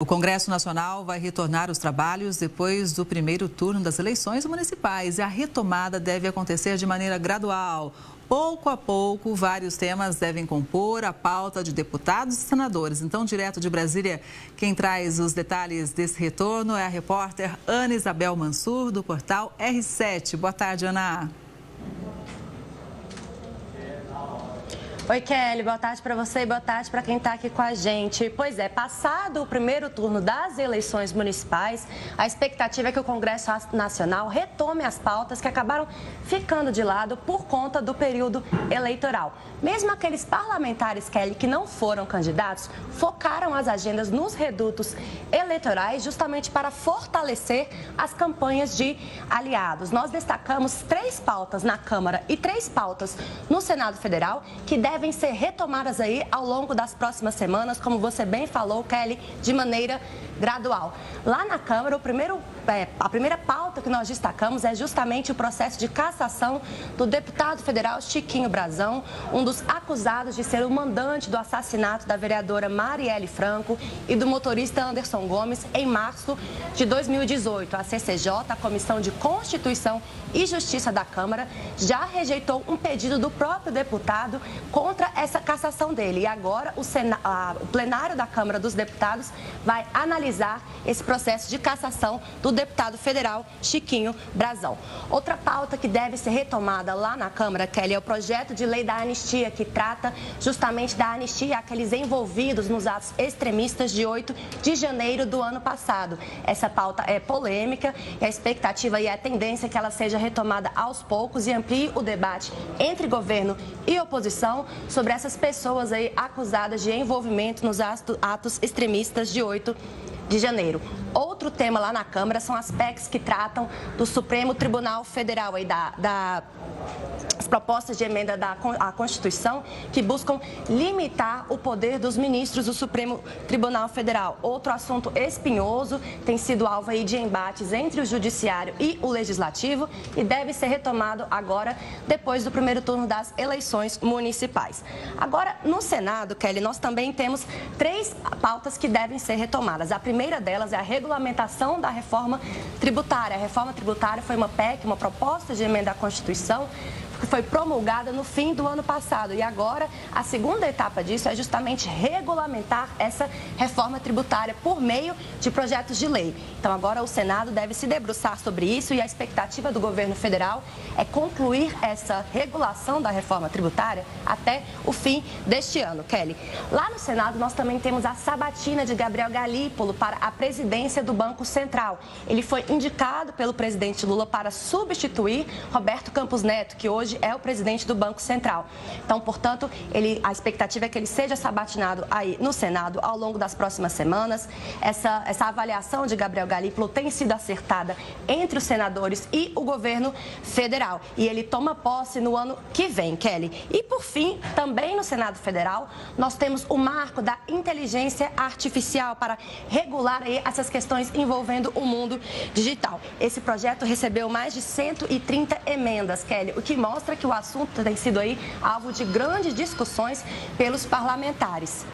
O Congresso Nacional vai retornar aos trabalhos depois do primeiro turno das eleições municipais e a retomada deve acontecer de maneira gradual. Pouco a pouco, vários temas devem compor a pauta de deputados e senadores. Então, direto de Brasília, quem traz os detalhes desse retorno é a repórter Ana Isabel Mansur, do portal R7. Boa tarde, Ana. Oi, Kelly, boa tarde para você e boa tarde para quem está aqui com a gente. Pois é, passado o primeiro turno das eleições municipais, a expectativa é que o Congresso Nacional retome as pautas que acabaram ficando de lado por conta do período eleitoral. Mesmo aqueles parlamentares, Kelly, que não foram candidatos, focaram as agendas nos redutos eleitorais justamente para fortalecer as campanhas de aliados. Nós destacamos 3 pautas na Câmara e 3 pautas no Senado Federal que devem ser retomadas aí ao longo das próximas semanas, como você bem falou, Kelly, de maneira gradual. Lá na Câmara, a primeira pauta que nós destacamos é justamente o processo de cassação do deputado federal Chiquinho Brazão, um dos acusados de ser o mandante do assassinato da vereadora Marielle Franco e do motorista Anderson Gomes em março de 2018. A CCJ, a Comissão de Constituição e Justiça da Câmara, já rejeitou um pedido do próprio deputado contra essa cassação dele. E agora o plenário da Câmara dos Deputados vai analisar esse processo de cassação do deputado federal Chiquinho Brazão. Outra pauta que deve ser retomada lá na Câmara, Kelly, é o projeto de lei da anistia, que trata justamente da anistia àqueles envolvidos nos atos extremistas de 8 de janeiro do ano passado. Essa pauta é polêmica e a expectativa e a tendência é que ela seja retomada aos poucos e amplie o debate entre governo e oposição sobre essas pessoas aí acusadas de envolvimento nos atos extremistas de 8 de janeiro. Outro tema lá na Câmara são as PECs que tratam do Supremo Tribunal Federal, aí as propostas de emenda à Constituição que buscam limitar o poder dos ministros do Supremo Tribunal Federal. Outro assunto espinhoso, tem sido alvo aí de embates entre o Judiciário e o Legislativo e deve ser retomado agora, depois do primeiro turno das eleições municipais. Agora, no Senado, Kelly, nós também temos 3 pautas que devem ser retomadas. A primeira delas é a regulamentação da reforma tributária. A reforma tributária foi uma PEC, uma proposta de emenda à Constituição, que foi promulgada no fim do ano passado. E agora, a segunda etapa disso é justamente regulamentar essa reforma tributária por meio de projetos de lei. Então, agora o Senado deve se debruçar sobre isso e a expectativa do governo federal é concluir essa regulação da reforma tributária até o fim deste ano, Kelly. Lá no Senado, nós também temos a sabatina de Gabriel Galípolo para a presidência do Banco Central. Ele foi indicado pelo presidente Lula para substituir Roberto Campos Neto, que hoje é o presidente do Banco Central. Então, portanto, a expectativa é que ele seja sabatinado aí no Senado ao longo das próximas semanas. Essa avaliação de Gabriel Galípolo tem sido acertada entre os senadores e o governo federal. E ele toma posse no ano que vem, Kelly. E, por fim, também no Senado Federal, nós temos o marco da inteligência artificial para regular aí essas questões envolvendo o mundo digital. Esse projeto recebeu mais de 130 emendas, Kelly, o que mostra que o assunto tem sido aí alvo de grandes discussões pelos parlamentares.